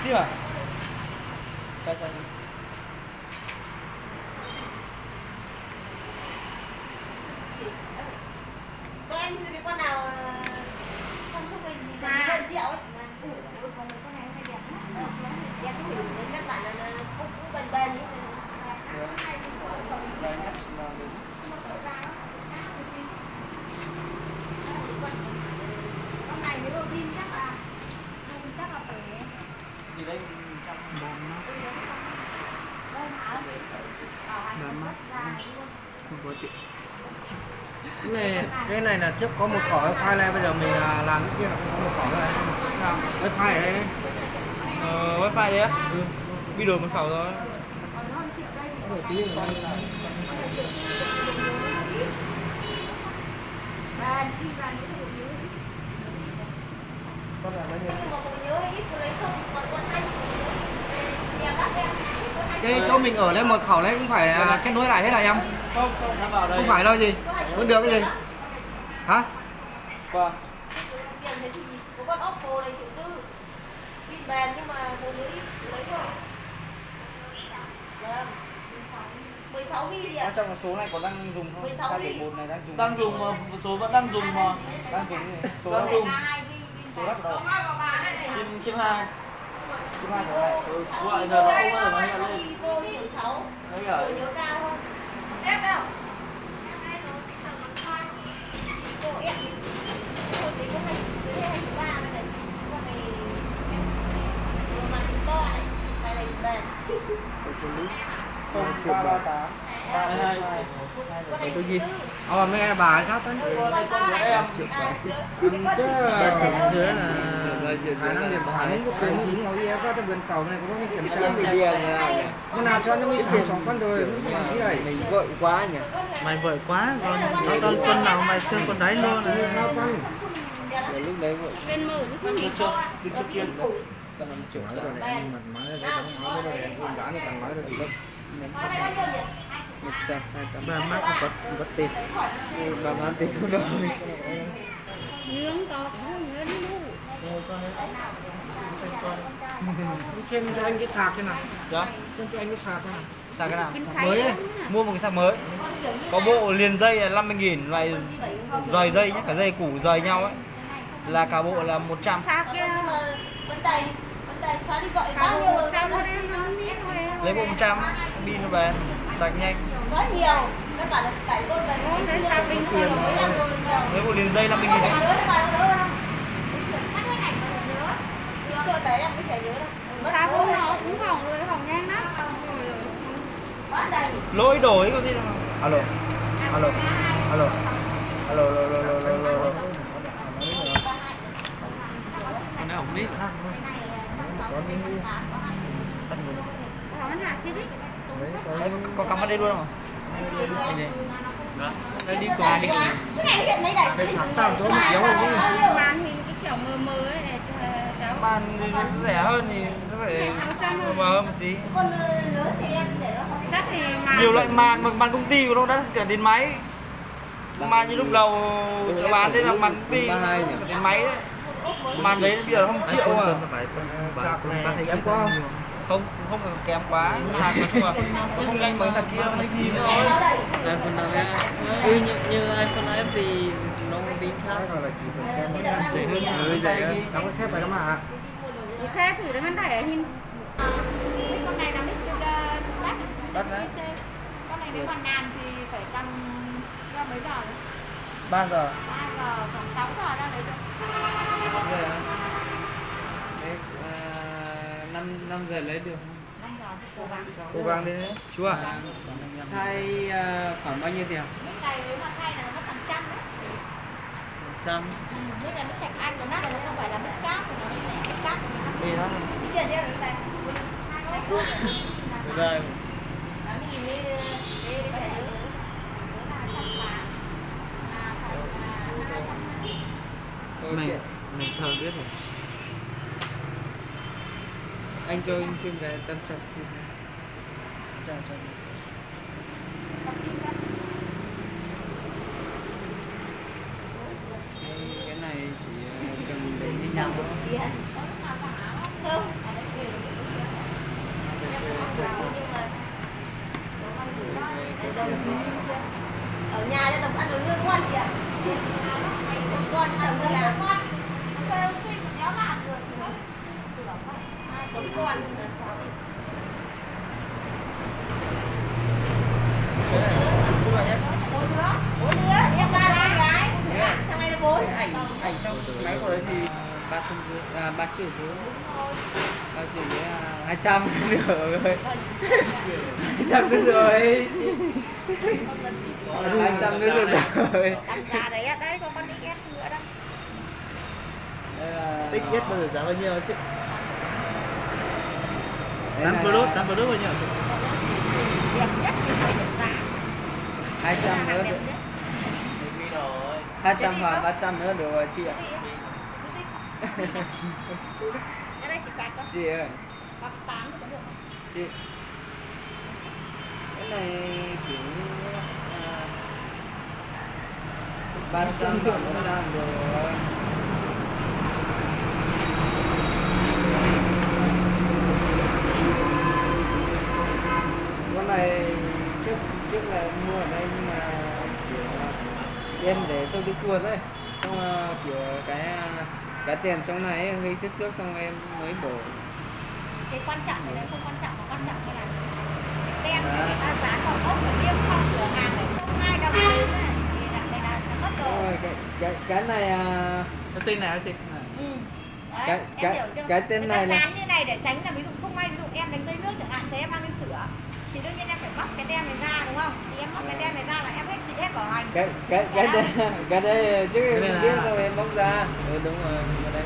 ship à? Sai. Có em cái con nào không xúc mình thì hơn triệu ấy. Con này hay đẹp lắm. Em cũng hiểu đến các bạn là cũng bền bền ấy. Đây nhá. Con này nếu đầu tiên chắc là phải Gì đây? 100 đơn hả? Không có chị. Cái này là trước có một khỏi file này, bây giờ mình làm cái kia là có một khỏi này. nào? Cái file ở đây đấy. Wifi đấy á? Ừ. Bị đổi mật khẩu rồi. Còn hơn triệu đây thì Có một tí rồi. bàn khi bàn cái bộ nhớ Con là bao nhiêu? nhưng mà bộ nhớ ít tôi lấy không còn con anh em lắm em Cái chỗ mình ở lên mật khẩu đấy cũng phải kết nối lại hết là em? Không, nó vào đây. Không phải đâu gì? Vẫn được cái gì? Hả? Vâng. tiền thế thì có con Oppo này triệu tư pin bền nhưng mà bộ nhớ ít lấy thôi. Vâng. 16 GB gì ạ? Trong số này có đang dùng không? 16 K71 này đang dùng. Một số vẫn đang dùng mà. Đang dùng gì? Số đang dùng. Số đắt đâu? Chim 2. Chim 2 rồi này. Gọi giờ nó không bao giờ nó lên. Vô triệu 6. Đấy rồi. Bộ nhớ cao hơn. Em đâu? Em đây rồi. Cô em. Cô thì có 23 này. Con này em mặt to này. Này là bền. Không, 338. 32. Con này Cái gì? triệu tư. Mấy bà sắp đấy. Em. Khả năng điện thoại không có quyền ứng ngồi kia có trong vườn cầu này có những kiểm tra Đi là con nào cho nó mới sản phẩm con rồi mới làm cái này. mình vội quá nhỉ. Mày vội quá rồi, nó con quân nào mày xương con đấy luôn Nó à. con Để lúc đấy vội Bên mở nó không Được chưa? Được chưa kia? tầm 5 triệu. nói rồi này em mặt nói rồi đấy không nói rồi em đã thì cần nói rồi thì đâu. Con này bao nhiêu nhỉ? 100, 200. Bà mắc có tiền. Bà bán tiền không đâu. Nướng to cũng nướng đủ. Xem cho anh cái sạc thế nào. Dạ. Xem cho anh cái sạc thế nào. Sạc cái nào? Mới ấy. Mua một cái sạc mới. Có bộ liền dây là 50.000, loại rời dây nhé, cả dây củ rời nhau ấy. Là cả bộ là 100. Sạc kia nhưng mà vấn đề xóa đi gọi bao nhiêu 100 thôi em nó biết thôi. Lấy bộ 100, pin nó bền, sạc nhanh. Có nhiều. Các bạn là tải luôn về cái sạc bình thường mới làm rồi nhiều. Lấy bộ liền dây 50.000. Nhớ là bạn nhớ không? Cắt cái ảnh mà nhớ. Chưa cho đấy em cái nhớ đâu. Sao cũng nó cũng hỏng rồi, hỏng nhanh lắm. Quá đầy. Lỗi đổi có gì đâu. Alo. Alo. Alo. Alo, alo, alo, alo, alo. Con này hỏng nít. Có nó hạ Civic. Đấy, có cắm vào đây luôn không? Đây này. Đó. Đây đi qua đi. Cái này hiện mấy đầy. Cái sạc tao cho một kéo rồi chứ. Màn hình cái kiểu mờ mờ ấy để cháu. Màn thì nó rẻ hơn thì nó phải mờ hơn một tí. Con lớn thì em để nó không. Chắc thì màn. Nhiều loại màn mà màn công ty của nó đã cả đến máy. Màn như lúc đầu cho bán thế là màn công ty cả đến máy đấy. Màn đấy bây giờ 1 triệu à. Sạc này em có không? Không, không kém quá. Sạc nói chung là nó không nhanh bằng sạc kia mấy gì nữa thôi. iPhone 5S. Như iPhone 5S thì nó có tính khác. Cái gọi là chỉ cần xem nó Dễ hơn. Hơi dày hơn. đóng cái khép này đó mà. Được khe thử đểมันđẩy ở hình. Cái con này là đắt. Đắt đấy. Con này nếu mà làm thì phải tầm ra mấy giờ? 3 giờ. 3 giờ, khoảng 6 giờ ra lấy được. Rồi à? Đấy, 5 giờ lấy được. 5 giờ thì cố gắng. Cố gắng đi đấy. Chú à? Thay khoảng bao nhiêu tiền? Nước này nếu mà thay là nó mất hàng trăm đấy. 100. Nước này nước Thạch Anh của nó không phải là nước cát thì nó là nước cát. Đi đó. Cái tiền chưa được này. Cái thuốc này. Rồi. Bán cái gì đi phải nhớ. Mình thờ biết rồi. Anh cho anh xin về tâm trọng xin. Cái này chỉ cần để đi nhau. Không. ở nhà cho đồng ăn đồ lương ngon chị ạ. Con chồng đi làm con kêu sinh kéo làm được nữa. Có con bốn đứa em ba con gái thằng này là bốn. Ảnh trong máy của đấy thì 3 triệu dưới 3 triệu dưới 200 nữa rồi 200 nữa rồi 200 nữa rồi Làm già đấy ạ, đấy có con XS nữa đó. XS bây giờ giá bao nhiêu chứ? 8 Plus bao nhiêu? Đẹp nhất thì phải được giá. 200 nữa Đẹp được nhất. 200 hoặc 300 nữa được rồi chị ạ. Cái đây chỉ sạch con. Chị ơi, Con 8 thì có được không? chị cái này kiểu 300 triệu nó làm rồi. Con này trước là em mua ở đây nhưng mà kiểu em để cho cái chuột ấy, xong kiểu cái tiền trong này ấy, gây xước xước xong em mới bổ. Cái quan trọng này không quan trọng mà quan trọng cái này. Tem thì người ta dán vào gốc và niêm phong cửa hàng này không ai đồng đến này thì đây là mất Đúng rồi. rồi, cái này Cái tên này hả chị? Ừ. Đấy, Cái- em cái- hiểu chưa? cái tên Người này ta là- dán như này để tránh là ví dụ không may ví dụ em đánh rơi nước chẳng hạn thế em mang lên sửa thì đương nhiên em phải móc cái tem này ra đúng không? Thì em móc cái tem này ra là em hết chị hết bảo hành. cái đây trước Cái em này biết là- rồi em bóc ra. Đúng rồi, cái đây.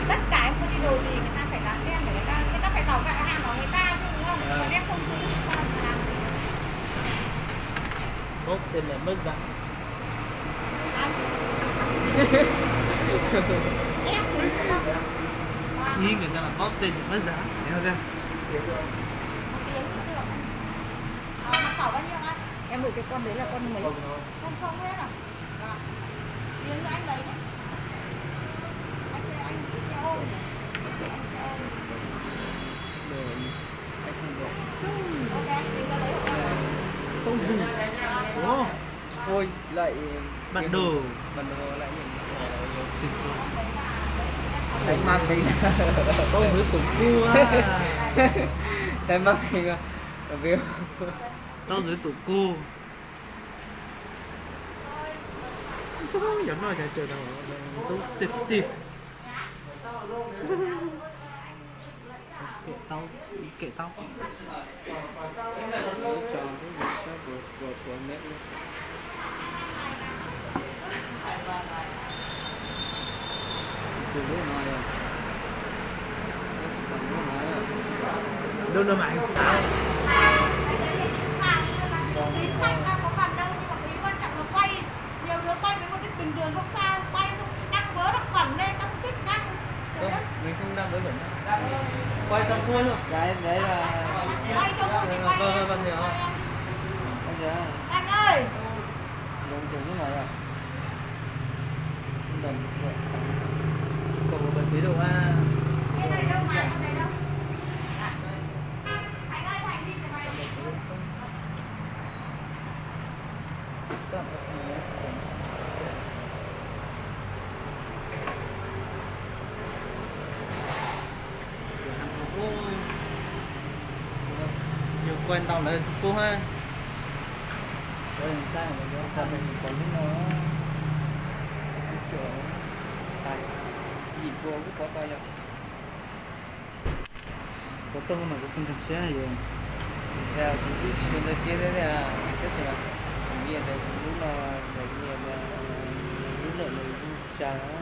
Tất cả em không đi đồ gì người ta phải dán tem để người ta phải bảo vệ hàng của người ta chứ đúng không? Còn em không giữ thì sao mà làm? Bốc tên là mất giá. Em thì không. Ý người ta là bóp tên mất giá. Thấy không? Một tiếng cũng được. Mắc khẩu bao nhiêu anh? Em gửi cái con đấy là con mấy? Không hết à? Vâng. Tiếng nữa anh lấy nhé. Anh xe ôm. Anh xe ôm. Rồi, anh không được. Ok, anh tính ra lấy hộ em. Không dùng. Ồ, Thôi lại bản đồ. bản đồ lại đánh mặt mình. Không với cục cu á. Đánh mặt mình à. Biểu. Tao dưới tủ cu. Giống nói cái trời đầu tôi tịt tịt. Kệ tao. Cho của mẹ luôn. Từ lúc nói rồi. Đâu đâu mà anh sao? Khách ta có cần đâu nhưng mà ý quan trọng là quay. Nhiều đứa quay với một đích bình thường không sao. Quay xong đăng vớ đăng quẩn lên, đăng thích đăng. Được chưa? Mình không đang với bẩn. Quay trong khuôn luôn. Cái đấy là Quay cho vui thì quay. Vâng, hiểu. anh nhớ Anh ơi. dùng dùng cái này à. Mình Cổ bật chế độ A. Cái này đâu mà, cái này đâu. Thành ơi, Thành đi từ này. Nhiều quen tao là cô ha. Đây làm sao mà nó sao mình còn nó chỗ tại gì vô cũng có tay không. Số tông mà có phân thực xe rồi. Theo cái xuyên tới xuyên đấy là cái gì mà như là lúc nào là lúc nào mình cũng sao nó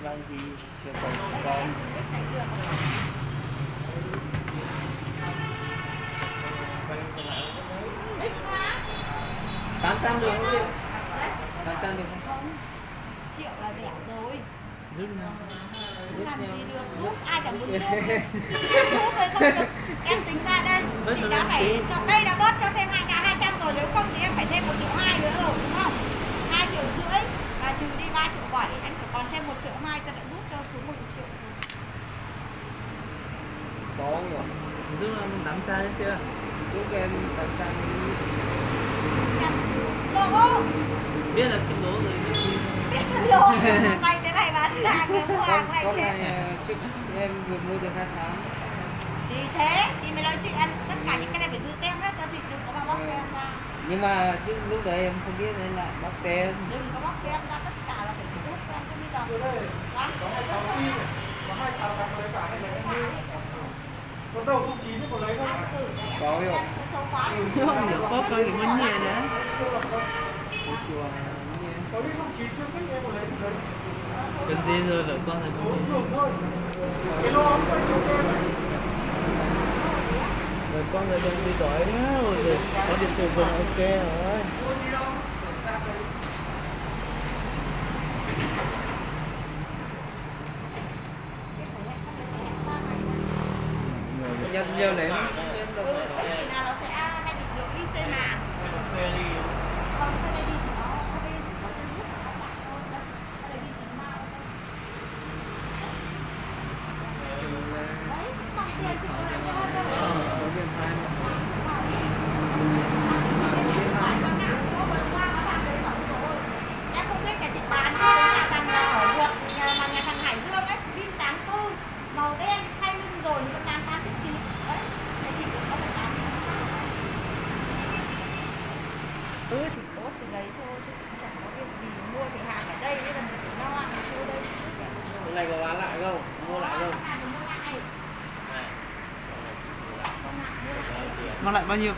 vang thì sẽ còn con 800 được không chị? 800 được không? Triệu là rẻ rồi. Giúp nhau. Làm gì được, giúp ai chẳng muốn giúp. Giúp rồi không được. Em tính ra đây, chị đã phải chọn đây đã bớt cho thêm 200 rồi, nếu không thì em phải thêm 1,2 triệu nữa rồi, đúng không? 2,5 triệu và trừ đi 3,7 triệu, anh phải còn thêm 1,2 triệu, ta đã rút cho xuống 1 triệu. Có nhiều. Giúp 800 đấy chưa? cứ em tặng tặng đi. Logo. Biết là kim đố rồi biết gì. Biết là logo. Mày thế này bán hàng rồi mua hàng này Con xem. này trước em vừa mua được 2 tháng. Thì thế, thì mày nói chuyện ăn tất cả những cái này phải giữ tem hết cho chị, đừng có mà bóc tem ra. Nhưng mà chứ lúc đấy em không biết nên là bóc tem. Đừng có bóc tem ra, tất cả là phải giữ hết tem cho bây giờ. Đó. có 26 xi này, có 26 cặp lấy cả hay là em mua con đầu không chín có lấy không? Có hiểu. Có coi gì muốn nhẹ nữa. Chùa nhé. Có biết không chín chưa biết em có lấy thì lấy. Cần gì rồi vợ con là Số chúng thường thôi. Cái lô không phải cho em. Rồi con người cần gì đói nữa. Ôi giời, có điện tử dùng ok rồi. Nhân giờ này Cái gì nào nó sẽ hay bị được đi xe mà. Không, cái đây đi thì nó có đi có đi nước nó chặt thôi. Đấy, cái đây đi chỉ mau thôi. Đấy, bằng tiền chị có lại cho hơn đâu. số điện thoại Em không biết cái chị bán nhà thằng ở ruột nhà thằng Hải Dương ấy, pin 84 màu đen thay lưng rồi nó bán 89. Đấy, cái chị cũng có phải bán. Thì có từ đấy thôi chứ cũng chẳng có việc gì mua thì hàng ở đây nên là mình phải lo ăn mua đây. hôm nay có bán lại không? Mua lại không? Mua lại. Nó lại bao nhiêu?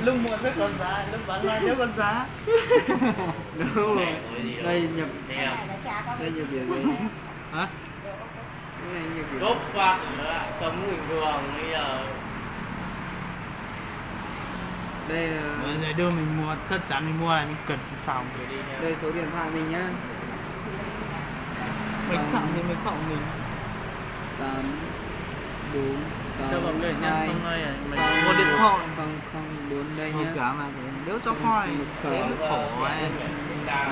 Lúc mua rất có giá, lúc bán lại rất có giá. Đúng rồi. Đây nhập đây nhập điểm đấy. Hả? Cái này nhập điểm. gốc phạt nữa sống bình thường bây giờ. Đây là Bây giờ đưa mình mua, chắc chắn mình mua này mình cần xào rồi đi. đây số điện thoại mình nhá. Mình khỏng thì mình khỏng mình. 8 4 6 Cho mọi người nha, 2 con ơi, mình Mua điện thoại. 0 0 4 đây Một nhá. cả mà nếu cho khoai. Thế mới khổ ấy. 8